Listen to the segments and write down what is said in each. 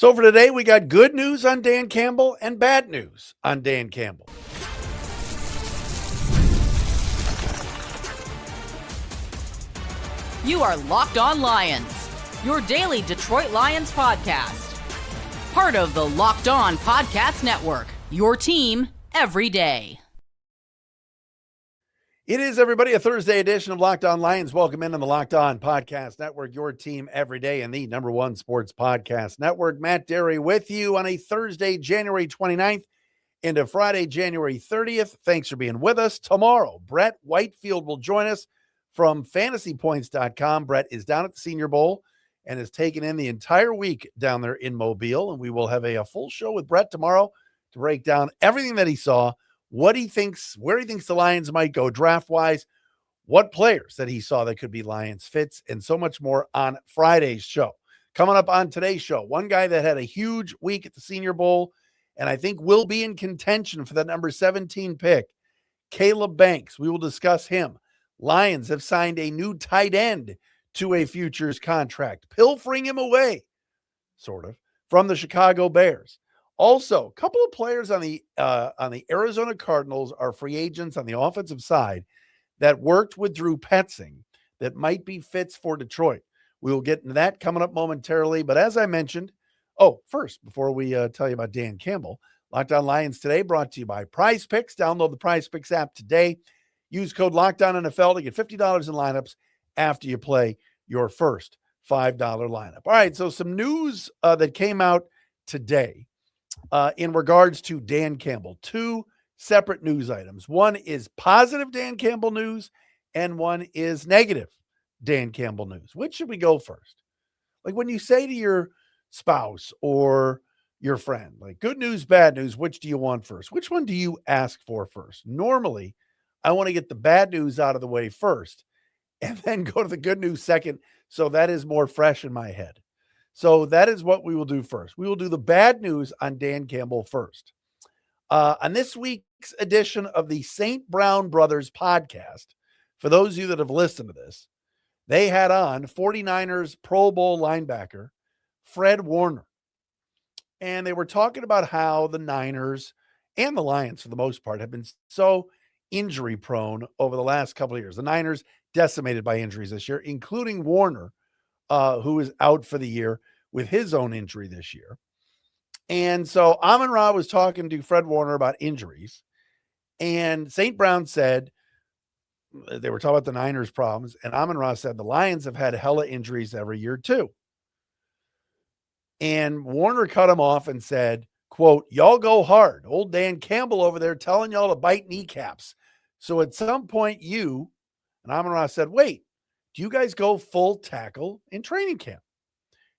So for today, we got good news on Dan Campbell and bad news on Dan Campbell. You are Locked On Lions, your daily Detroit Lions podcast. Part of the Locked On Podcast Network, your team every day. It is, everybody, a Thursday edition of Locked On Lions. Welcome in on the Locked On Podcast Network, your team every day, and the number one sports podcast network. Matt Dery with you on a Thursday, January 29th into Friday, January 30th. Thanks for being with us. Tomorrow, Brett Whitefield will join us from fantasypoints.com. Brett is down at the Senior Bowl and has taken in the entire week down there in Mobile, and we will have a full show with Brett tomorrow to break down everything that he saw, what he thinks, where he thinks the Lions might go draft-wise, what players that he saw that could be Lions fits, and so much more on Friday's show. Coming up on today's show, one guy that had a huge week at the Senior Bowl and I think will be in contention for that number 17 pick, Caleb Banks. We will discuss him. Lions have signed a new tight end to a futures contract, pilfering him away, sort of, from the Chicago Bears. Also, a couple of players on the Arizona Cardinals are free agents on the offensive side that worked with Drew Petzing that might be fits for Detroit. We will get into that coming up momentarily. But as I mentioned, first, before we tell you about Dan Campbell, Locked On Lions today brought to you by Prize Picks. Download the Prize Picks app today. Use code LOCKEDONNFL to get $50 in lineups after you play your first $5 lineup. All right, so some news that came out today. In regards to Dan Campbell, two separate news items. One is positive Dan Campbell news, and one is negative Dan Campbell news. Which should we go first? Like when you say to your spouse or your friend, like good news, bad news, which do you want first? Which one do you ask for first? Normally, I want to get the bad news out of the way first and then go to the good news second, so that is more fresh in my head. So that is what we will do first. We will do the bad news on Dan Campbell first. On this week's edition of the St. Brown Brothers podcast, for those of you that have listened to this, they had on 49ers Pro Bowl linebacker Fred Warner. And they were talking about how the Niners and the Lions, for the most part, have been so injury prone over the last couple of years. The Niners decimated by injuries this year, including Warner, who is out for the year with his own injury this year. And so Amon-Ra was talking to Fred Warner about injuries, and St. Brown said, they were talking about the Niners' problems, and Amon-Ra said the Lions have had hella injuries every year too. And Warner cut him off and said, quote, "Y'all go hard. Old Dan Campbell over there telling y'all to bite kneecaps. So at some point you," and Amon-Ra said, "Wait, do you guys go full tackle in training camp?"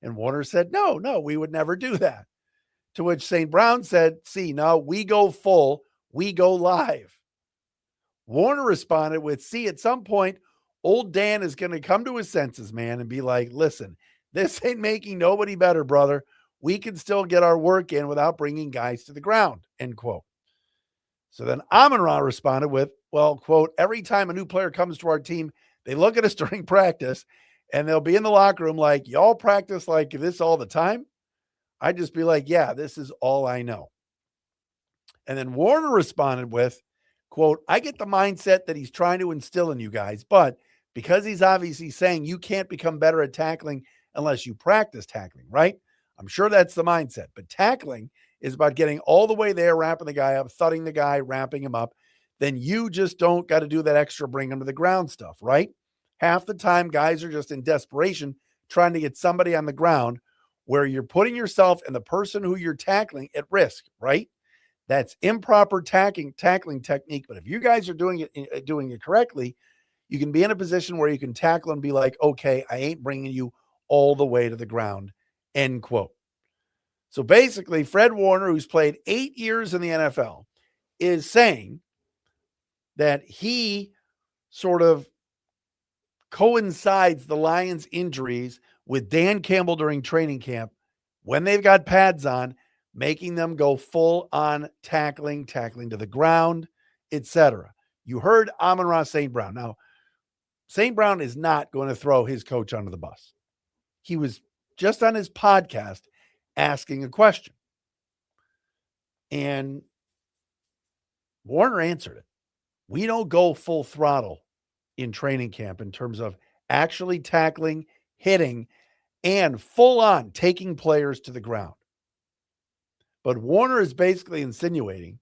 And Warner said, no, we would never do that. To which St. Brown said, "See, no, we go full, we go live." Warner responded with, "See, at some point, old Dan is going to come to his senses, man, and be like, listen, this ain't making nobody better, brother. We can still get our work in without bringing guys to the ground," end quote. So then Amon-Ra responded with, well, quote, "Every time a new player comes to our team, they look at us during practice and they'll be in the locker room like, y'all practice like this all the time?" I'd just be like, yeah, this is all I know. And then Warner responded with, quote, "I get the mindset that he's trying to instill in you guys, but because he's obviously saying you can't become better at tackling unless you practice tackling, right? I'm sure that's the mindset, but tackling is about getting all the way there, wrapping the guy up, thudding the guy, wrapping him up. Then you just don't got to do that extra bring him to the ground stuff, right? Half the time, guys are just in desperation trying to get somebody on the ground where you're putting yourself and the person who you're tackling at risk, right? That's improper tackling technique. But if you guys are doing it correctly, you can be in a position where you can tackle and be like, okay, I ain't bringing you all the way to the ground," end quote. So basically, Fred Warner, who's played 8 years in the NFL, is saying that he sort of coincides the Lions' injuries with Dan Campbell during training camp when they've got pads on, making them go full on tackling to the ground, etc. You heard Amon-Ra St. Brown. Now, St. Brown is not going to throw his coach under the bus. He was just on his podcast asking a question. And Warner answered it. We don't go full throttle in training camp in terms of actually tackling, hitting, and full on taking players to the ground. But Warner is basically insinuating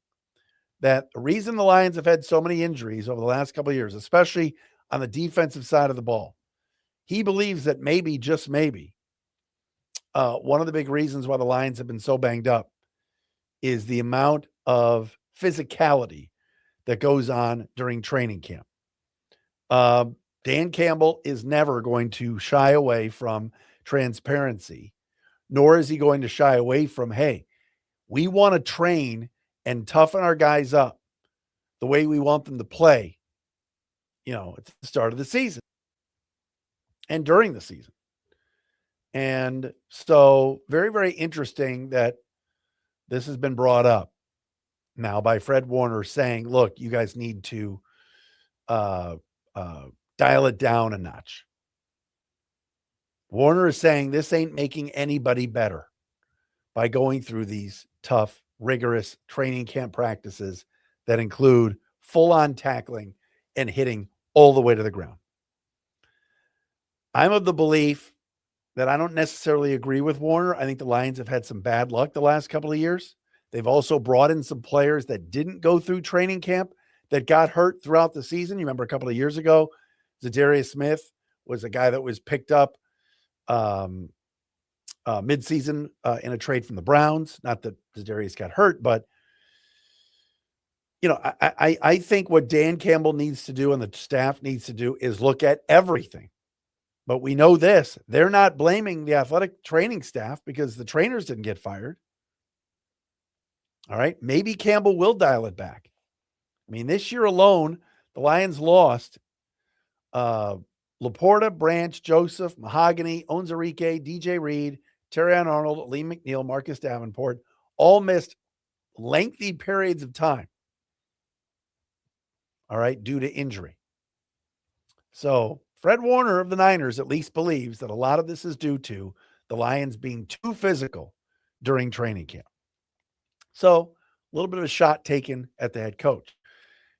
that the reason the Lions have had so many injuries over the last couple of years, especially on the defensive side of the ball, he believes that maybe, just maybe, one of the big reasons why the Lions have been so banged up is the amount of physicality that goes on during training camp. Dan Campbell is never going to shy away from transparency, nor is he going to shy away from, hey, we want to train and toughen our guys up the way we want them to play, at the start of the season and during the season. And so very, very interesting that this has been brought up now by Fred Warner saying, look, you guys need to dial it down a notch. Warner is saying this ain't making anybody better by going through these tough, rigorous training camp practices that include full-on tackling and hitting all the way to the ground. I'm of the belief that I don't necessarily agree with Warner. I think the Lions have had some bad luck the last couple of years. They've also brought in some players that didn't go through training camp that got hurt throughout the season. You remember a couple of years ago, Zadarius Smith was a guy that was picked up midseason in a trade from the Browns. Not that Zadarius got hurt, but I think what Dan Campbell needs to do and the staff needs to do is look at everything. But we know this, they're not blaming the athletic training staff because the trainers didn't get fired. All right. Maybe Campbell will dial it back. I mean, this year alone, the Lions lost Laporta, Branch, Joseph, Mahogany, Onzarike, DJ Reed, Terrion Arnold, Lee McNeil, Marcus Davenport, all missed lengthy periods of time. All right, due to injury. So Fred Warner of the Niners at least believes that a lot of this is due to the Lions being too physical during training camp. So a little bit of a shot taken at the head coach.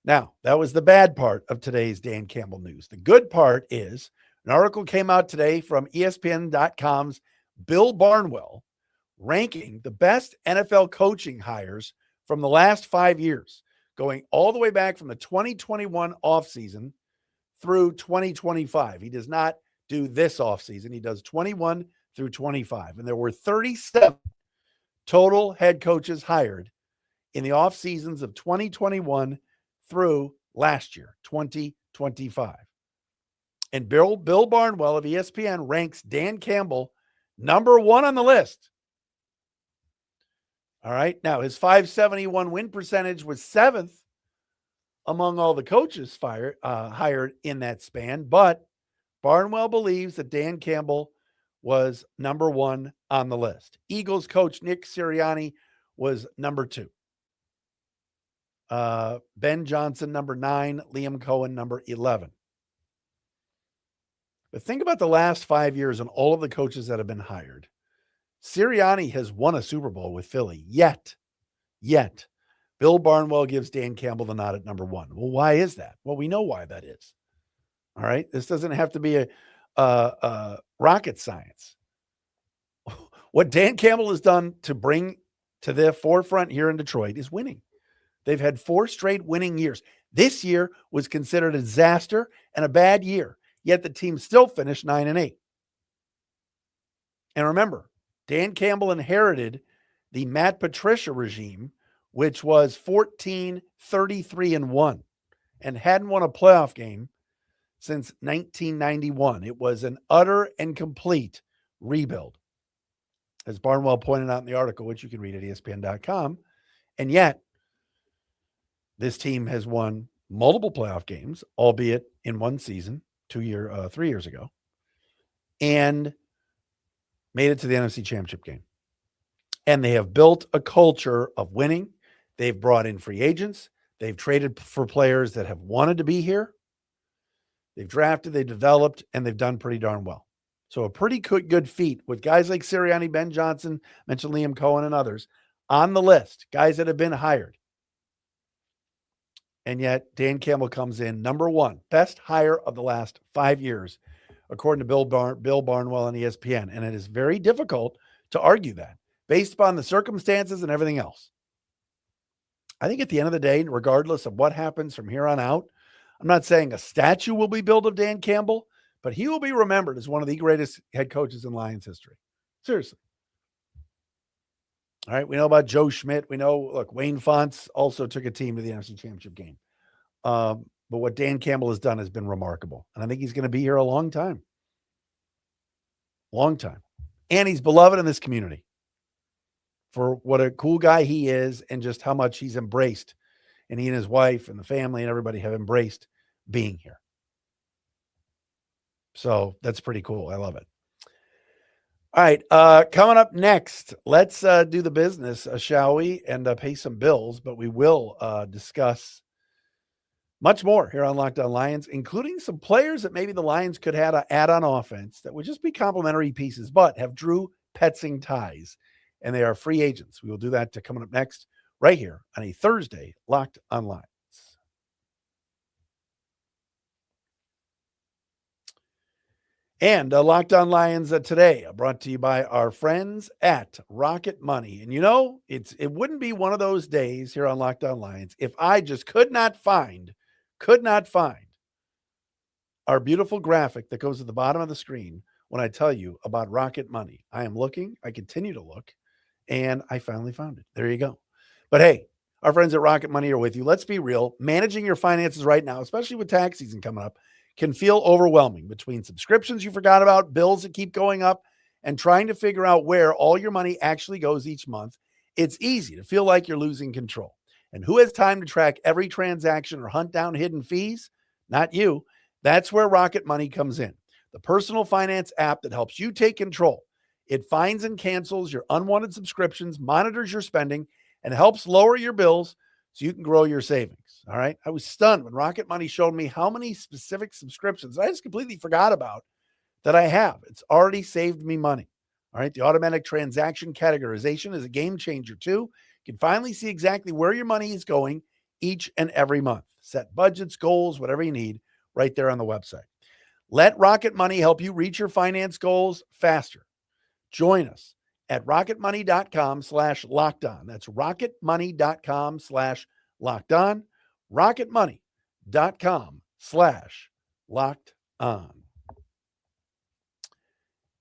Now, that was the bad part of today's Dan Campbell news. The good part is an article came out today from ESPN.com's Bill Barnwell ranking the best NFL coaching hires from the last 5 years, going all the way back from the 2021 offseason through 2025. He does not do this offseason. He does 21 through 25. And there were 37 total head coaches hired in the off seasons of 2021 through last year, 2025. And Bill Barnwell of ESPN ranks Dan Campbell number one on the list. All right. Now, his .571 win percentage was seventh among all the coaches hired in that span, but Barnwell believes that Dan Campbell was number one on the list. Eagles coach Nick Sirianni was number two. Ben Johnson, number 9, Liam Cohen, number 11. But think about the last 5 years and all of the coaches that have been hired. Sirianni has won a Super Bowl with Philly, yet. Bill Barnwell gives Dan Campbell the nod at number one. Well, why is that? Well, we know why that is. All right. This doesn't have to be a rocket science. What Dan Campbell has done to bring to the forefront here in Detroit is winning. They've had 4 straight winning years. This year was considered a disaster and a bad year, yet the team still finished 9-8. And remember, Dan Campbell inherited the Matt Patricia regime, which was 14-33-1 and hadn't won a playoff game since 1991. It was an utter and complete rebuild, as Barnwell pointed out in the article, which you can read at ESPN.com. And yet, this team has won multiple playoff games, albeit in one season, 3 years ago, and made it to the NFC Championship game. And they have built a culture of winning. They've brought in free agents. They've traded for players that have wanted to be here. They've drafted, they've developed, and they've done pretty darn well. So a pretty good feat with guys like Sirianni, Ben Johnson, mentioned Liam Cohen and others on the list, guys that have been hired. And yet Dan Campbell comes in number one, best hire of the last 5 years, according to Bill Barnwell on ESPN. And it is very difficult to argue that based upon the circumstances and everything else. I think at the end of the day, regardless of what happens from here on out, I'm not saying a statue will be built of Dan Campbell, but he will be remembered as one of the greatest head coaches in Lions history. Seriously. All right. We know about Joe Schmidt. We know, look, Wayne Fonts also took a team to the NFC Championship game. But what Dan Campbell has done has been remarkable. And I think he's going to be here a long time. Long time. And he's beloved in this community for what a cool guy he is and just how much he's embraced. And he and his wife and the family and everybody have embraced being here. So that's pretty cool. I love it. All right. Coming up next, let's do the business, shall we? And pay some bills, but we will discuss much more here on Locked On Lions, including some players that maybe the Lions could add on offense that would just be complementary pieces, but have Drew Petzing ties, and they are free agents. We will do that coming up next right here on a Thursday Locked On Lions. And Locked On Lions today brought to you by our friends at Rocket Money. And it wouldn't be one of those days here on Locked On Lions if I just could not find our beautiful graphic that goes at the bottom of the screen when I tell you about Rocket Money. I am looking, I continue to look, and I finally found it. There you go. But hey, our friends at Rocket Money are with you. Let's be real. Managing your finances right now, especially with tax season coming up, can feel overwhelming between subscriptions you forgot about, bills that keep going up, and trying to figure out where all your money actually goes each month. It's easy to feel like you're losing control. And who has time to track every transaction or hunt down hidden fees? Not you. That's where Rocket Money comes in, the personal finance app that helps you take control. It finds and cancels your unwanted subscriptions, monitors your spending, and helps lower your bills so you can grow your savings. All right. I was stunned when Rocket Money showed me how many specific subscriptions I just completely forgot about that I have. It's already saved me money. All right. The automatic transaction categorization is a game changer too. You can finally see exactly where your money is going each and every month. Set budgets, goals, whatever you need right there on the website. Let Rocket Money help you reach your finance goals faster. Join us at rocketmoney.com/lockedon. That's rocketmoney.com/lockedon. rocketmoney.com/lockedon.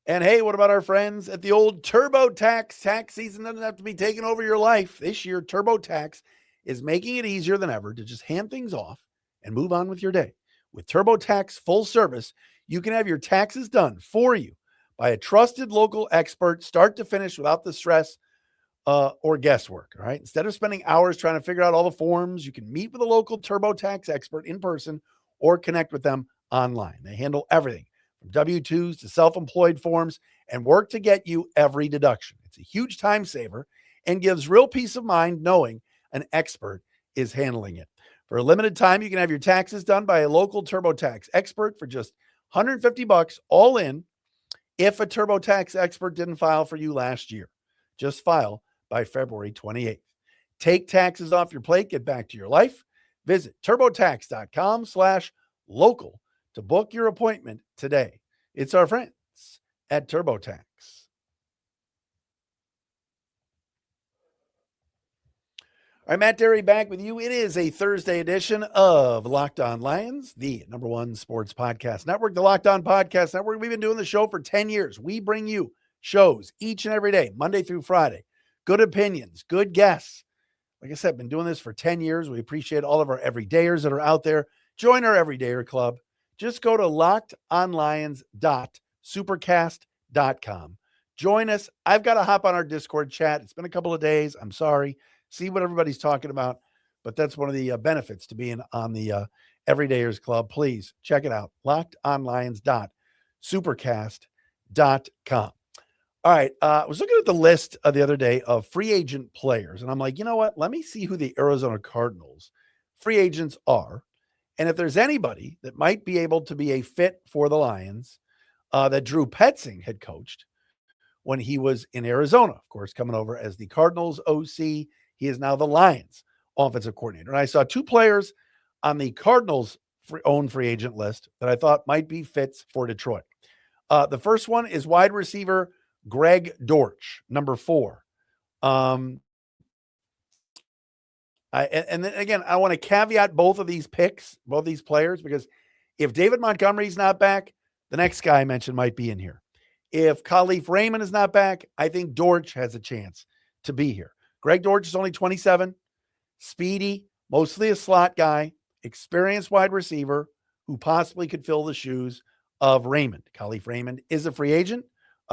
And hey, what about our friends at the old TurboTax? Tax season doesn't have to be taking over your life. This year, TurboTax is making it easier than ever to just hand things off and move on with your day. With TurboTax full service, you can have your taxes done for you by a trusted local expert, start to finish, without the stress or guesswork. All right. Instead of spending hours trying to figure out all the forms, you can meet with a local TurboTax expert in person or connect with them online. They handle everything from W-2s to self-employed forms and work to get you every deduction. It's a huge time saver and gives real peace of mind knowing an expert is handling it. For a limited time, you can have your taxes done by a local TurboTax expert for just $150 all in if a TurboTax expert didn't file for you last year. Just file by February 28th. Take taxes off your plate, get back to your life. Visit turbotax.com/local to book your appointment today. It's our friends at TurboTax. All right, Matt Dery back with you. It is a Thursday edition of Locked On Lions, the number one sports podcast network, the Locked On Podcast Network. We've been doing the show for 10 years. We bring you shows each and every day, Monday through Friday. Good opinions, good guests. Like I said, been doing this for 10 years. We appreciate all of our everydayers that are out there. Join our everydayer club. Just go to lockedonlions.supercast.com. Join us. I've got to hop on our Discord chat. It's been a couple of days. I'm sorry. See what everybody's talking about. But that's one of the benefits to being on the Everydayers Club. Please check it out. lockedonlions.supercast.com. All right. I was looking at the list the other day of free agent players, and I'm like, you know what? Let me see who the Arizona Cardinals free agents are. And if there's anybody that might be able to be a fit for the Lions, that Drew Petzing had coached when he was in Arizona, of course, coming over as the Cardinals OC. He is now the Lions offensive coordinator. And I saw two players on the Cardinals own free agent list that I thought might be fits for Detroit. The first one is wide receiver Greg Dortch, number 4. And then again, I want to caveat both of these picks, both these players, because if David Montgomery's not back, the next guy I mentioned might be in here. If Khalif Raymond is not back, I think Dortch has a chance to be here. Greg Dortch is only 27, speedy, mostly a slot guy, experienced wide receiver who possibly could fill the shoes of Raymond. Khalif Raymond is a free agent.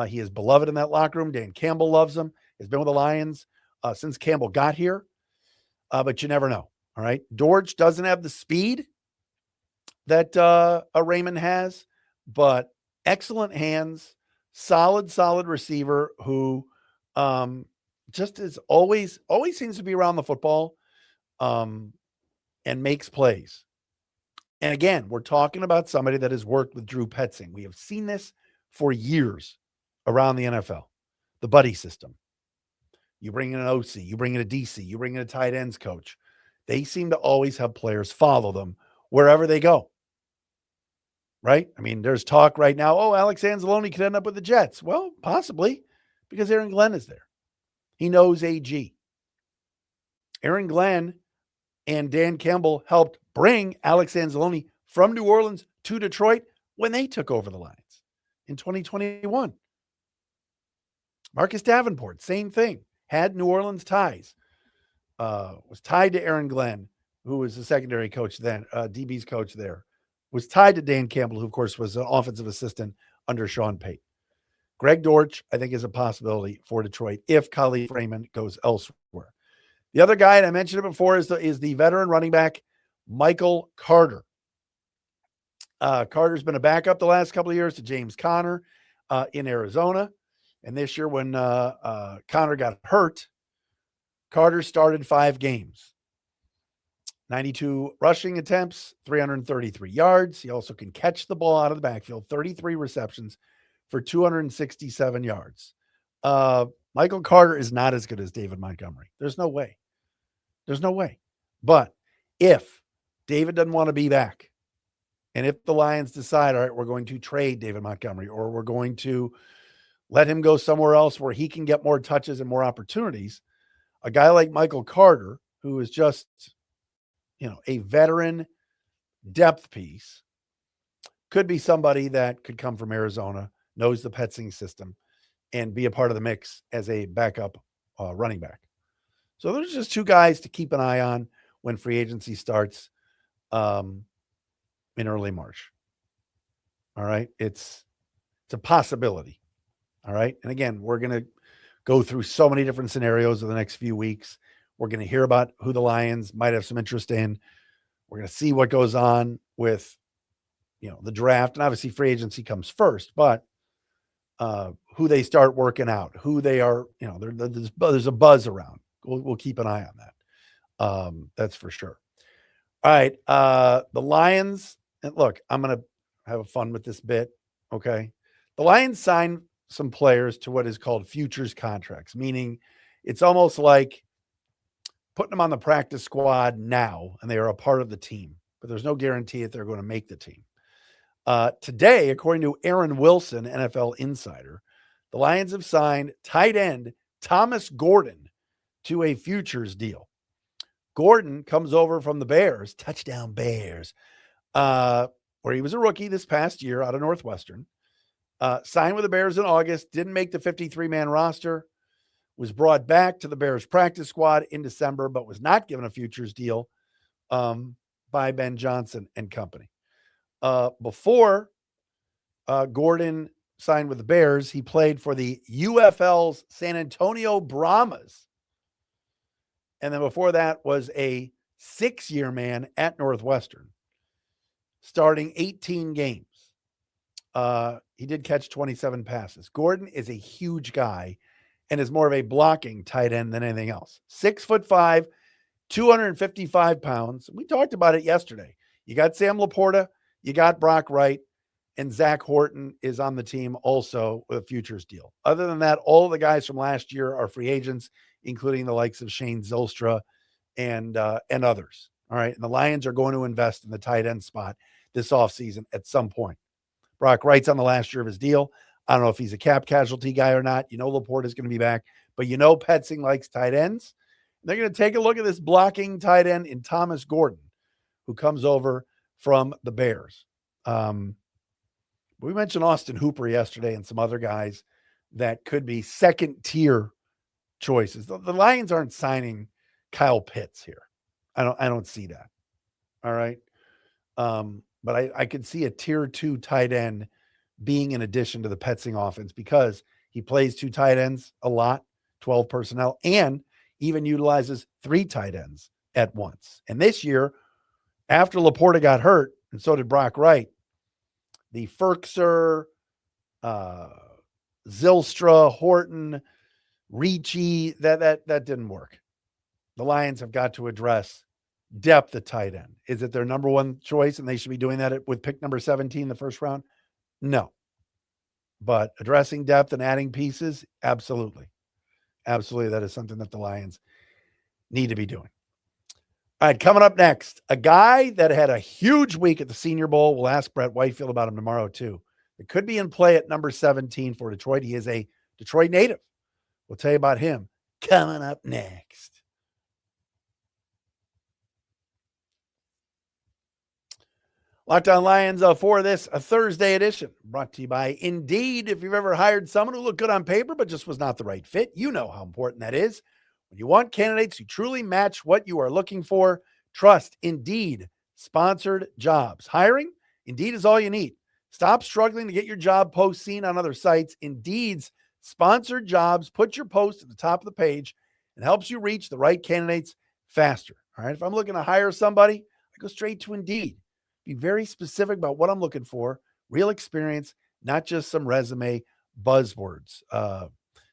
He is beloved in that locker room. Dan Campbell loves him. He's been with the Lions since Campbell got here. But you never know. All right. Dortch doesn't have the speed that a Raymond has, but excellent hands, solid receiver who just is always seems to be around the football and makes plays. And again, we're talking about somebody that has worked with Drew Petzing. We have seen this for years around the NFL, the buddy system. You bring in an OC, you bring in a DC, you bring in a tight ends coach. They seem to always have players follow them wherever they go. Right? I mean, there's talk right now, Alex Anzalone could end up with the Jets. Well, possibly, because Aaron Glenn is there. He knows AG. Aaron Glenn and Dan Campbell helped bring Alex Anzalone from New Orleans to Detroit when they took over the Lions in 2021. Marcus Davenport, same thing. Had New Orleans ties. Was tied to Aaron Glenn, who was the secondary coach then, DB's coach there. Was tied to Dan Campbell, who, of course, was an offensive assistant under Sean Payton. Greg Dortch, I think, is a possibility for Detroit if Khalif Raymond goes elsewhere. The other guy, and I mentioned it before, is the veteran running back, Michael Carter. Carter's been a backup the last couple of years to James Conner in Arizona. And this year when Conner got hurt, Carter started 5 games. 92 rushing attempts, 333 yards. He also can catch the ball out of the backfield, 33 receptions for 267 yards. Michael Carter is not as good as David Montgomery. There's no way. There's no way. But if David doesn't want to be back, and if the Lions decide, all right, we're going to trade David Montgomery, or we're going to let him go somewhere else where he can get more touches and more opportunities, a guy like Michael Carter, who is just, a veteran depth piece, could be somebody that could come from Arizona, knows the Petzing system, and be a part of the mix as a backup running back. So there's just 2 guys to keep an eye on when free agency starts in early March. All right. It's a possibility. All right. And again, we're going to go through so many different scenarios in the next few weeks. We're going to hear about who the Lions might have some interest in. We're going to see what goes on with, the draft. And obviously free agency comes first, but who they start working out, who they are, there's a buzz around. We'll keep an eye on that. That's for sure. All right. The Lions, and look, I'm going to have fun with this bit. Okay. The Lions signed some players to what is called futures contracts, meaning it's almost like putting them on the practice squad now, and they are a part of the team, but there's no guarantee that they're going to make the team. Today, according to Aaron Wilson, NFL insider, the Lions have signed tight end Thomas Gordon to a futures deal. Gordon comes over from the Bears, touchdown Bears, where he was a rookie this past year out of Northwestern. Signed with the Bears in August, didn't make the 53-man roster, was brought back to the Bears practice squad in December, but was not given a futures deal by Ben Johnson and company. Before Gordon signed with the Bears, he played for the UFL's San Antonio Brahmas. And then before that was a 6-year man at Northwestern, starting 18 games. He did catch 27 passes. Gordon is a huge guy and is more of a blocking tight end than anything else. 6'5", 255 pounds. We talked about it yesterday. You got Sam Laporta, you got Brock Wright, and Zach Horton is on the team also with a futures deal. Other than that, all the guys from last year are free agents, including the likes of Shane Zylstra and others. All right. And the Lions are going to invest in the tight end spot this offseason at some point. Brock Wright's on the last year of his deal. I don't know if he's a cap casualty guy or not. Laporte is going to be back, but Petzing likes tight ends. They're going to take a look at this blocking tight end in Thomas Gordon, who comes over from the Bears. We mentioned Austin Hooper yesterday and some other guys that could be second tier choices. The Lions aren't signing Kyle Pitts here. I don't see that. All right. But I could see a tier 2 tight end being in addition to the Petzing offense because he plays 2 tight ends a lot, 12 personnel, and even utilizes 3 tight ends at once. And this year, after Laporta got hurt, and so did Brock Wright, the Ferkser, Zylstra, Horton, Ricci, that didn't work. The Lions have got to address depth at tight end. Is it their number one choice and they should be doing that with pick number 17 the first round? No. But addressing depth and adding pieces, absolutely. Absolutely, that is something that the Lions need to be doing. All right, coming up next, a guy that had a huge week at the Senior Bowl. We'll ask Brett Whitefield about him tomorrow, too. It could be in play at number 17 for Detroit. He is a Detroit native. We'll tell you about him coming up next. Locked On Lions for this a Thursday edition, brought to you by Indeed. If you've ever hired someone who looked good on paper but just was not the right fit, you know how important that is. When you want candidates who truly match what you are looking for, trust Indeed sponsored jobs. Hiring? Indeed is all you need. Stop struggling to get your job post seen on other sites. Indeed's sponsored jobs put your post at the top of the page and helps you reach the right candidates faster. All right. If I'm looking to hire somebody, I go straight to Indeed. Be very specific about what I'm looking for, real experience, not just some resume buzzwords.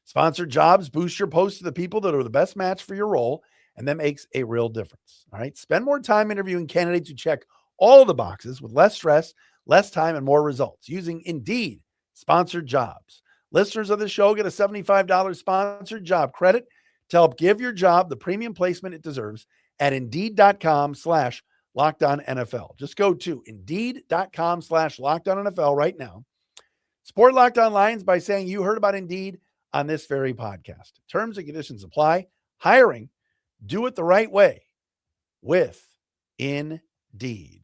Sponsored jobs boost your post to the people that are the best match for your role, and that makes a real difference. All right. Spend more time interviewing candidates who check all the boxes with less stress, less time, and more results using Indeed sponsored jobs. Listeners of the show get a $75 sponsored job credit to help give your job the premium placement it deserves at Indeed.com/LockedOnNFL. Just go to Indeed.com/LockedOnNFL right now. Support Locked On Lions by saying you heard about Indeed on this very podcast. Terms and conditions apply. Hiring, do it the right way with Indeed.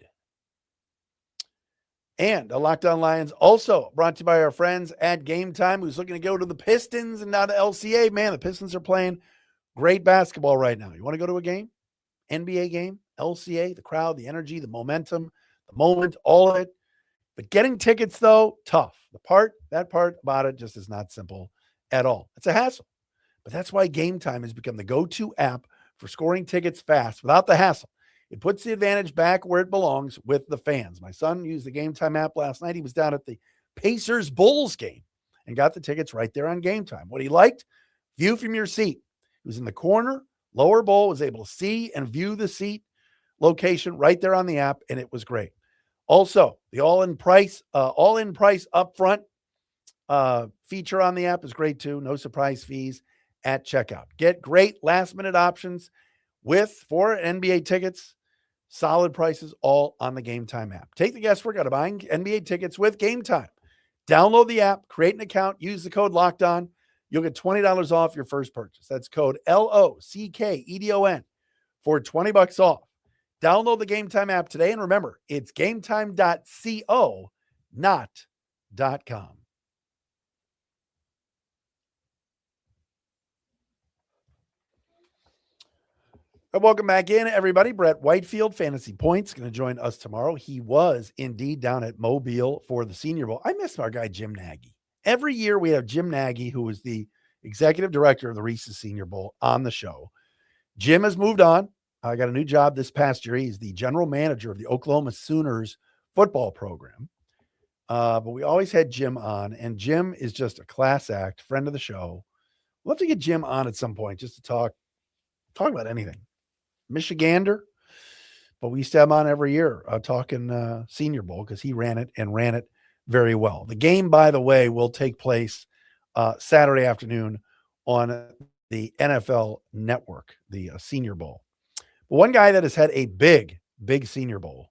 And a Locked On Lions also brought to you by our friends at Game Time, who's looking to go to the Pistons and now to LCA. Man, the Pistons are playing great basketball right now. You want to go to a game? NBA game, LCA, the crowd, the energy, the momentum, the moment, all of it. But getting tickets, though, tough. That part about it just is not simple at all. It's a hassle. But that's why Game Time has become the go-to app for scoring tickets fast without the hassle. It puts the advantage back where it belongs with the fans. My son used the Game Time app last night. He was down at the Pacers-Bulls game and got the tickets right there on Game Time. What he liked, view from your seat. He was in the corner, lower bowl, was able to see and view the seat location right there on the app, and it was great. Also, the all-in price upfront feature on the app is great too. No surprise fees at checkout. Get great last-minute options for NBA tickets. Solid prices all on the Game Time app. Take the guesswork out of buying NBA tickets with Game Time. Download the app, create an account, use the code LOCKEDON. You'll get $20 off your first purchase. That's code LOCKEDON for $20 off. Download the Game Time app today. And remember, it's gametime.co, not .com. Welcome back in, everybody. Brett Whitefield, Fantasy Points, going to join us tomorrow. He was indeed down at Mobile for the Senior Bowl. I miss our guy, Jim Nagy. Every year we have Jim Nagy, who is the executive director of the Reese's Senior Bowl, on the show. Jim has moved on. I got a new job this past year. He's the general manager of the Oklahoma Sooners football program. But we always had Jim on, and Jim is just a class act, friend of the show. We'll have to get Jim on at some point just to talk about anything. Michigander, but we used to have him on every year talking Senior Bowl because he ran it very well. The game, by the way, will take place Saturday afternoon on the NFL Network, the Senior Bowl. But one guy that has had a big Senior Bowl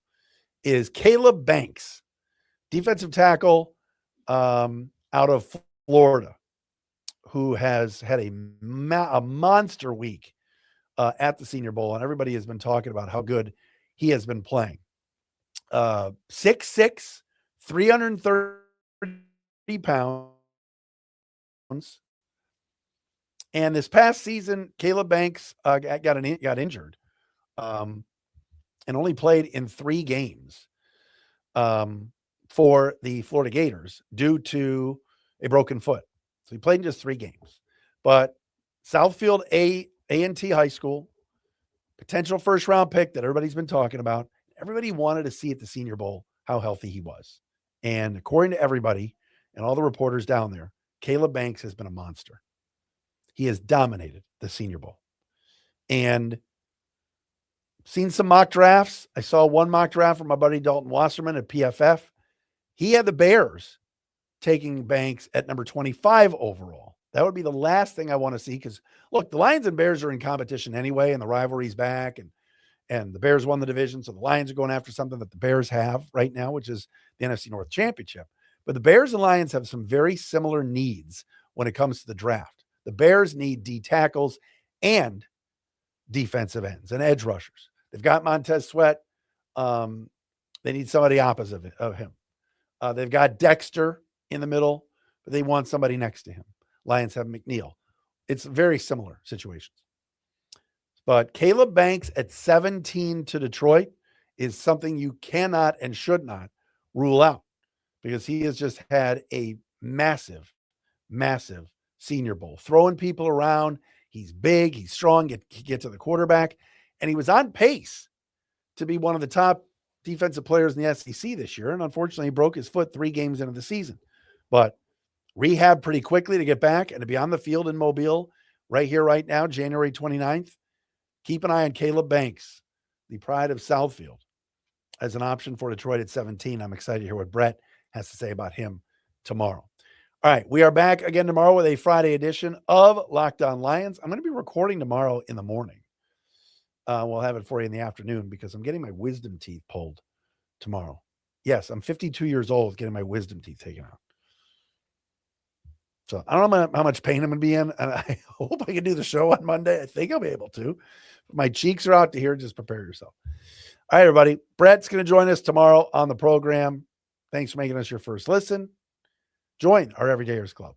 is Caleb Banks, defensive tackle out of Florida, who has had a monster week at the Senior Bowl, and everybody has been talking about how good he has been playing. 6'6", 330 pounds. And this past season, Caleb Banks got injured and only played in 3 games for the Florida Gators due to a broken foot. So he played in just 3 games. But Southfield A&T High School, potential first-round pick that everybody's been talking about. Everybody wanted to see at the Senior Bowl how healthy he was. And according to everybody and all the reporters down there, Caleb Banks has been a monster. He has dominated the Senior Bowl. And seen some mock drafts. I saw one mock draft from my buddy Dalton Wasserman at PFF. He had the Bears taking Banks at number 25 overall. That would be the last thing I want to see because, look, the Lions and Bears are in competition anyway, and the rivalry's back, and the Bears won the division, so the Lions are going after something that the Bears have right now, which is the NFC North Championship. But the Bears and Lions have some very similar needs when it comes to the draft. The Bears need D tackles and defensive ends and edge rushers. They've got Montez Sweat. They need somebody opposite of him. They've got Dexter in the middle, but they want somebody next to him. Lions have McNeil. It's very similar situations. But Caleb Banks at 17 to Detroit is something you cannot and should not rule out because he has just had a massive Senior Bowl, throwing people around. He's big, he's strong, he gets to the quarterback, and he was on pace to be one of the top defensive players in the SEC this year. And unfortunately, he broke his foot 3 games into the season, but rehab pretty quickly to get back and to be on the field in Mobile right here, right now, January 29th. Keep an eye on Caleb Banks, the pride of Southfield, as an option for Detroit at 17. I'm excited to hear what Brett has to say about him tomorrow. All right, we are back again tomorrow with a Friday edition of Locked On Lions. I'm going to be recording tomorrow in the morning. We'll have it for you in the afternoon because I'm getting my wisdom teeth pulled tomorrow. Yes, I'm 52 years old getting my wisdom teeth taken out. So I don't know how much pain I'm going to be in. And I hope I can do the show on Monday. I think I'll be able to. My cheeks are out to here. Just prepare yourself. All right, everybody. Brett's going to join us tomorrow on the program. Thanks for making us your first listen. Join our Everydayers Club.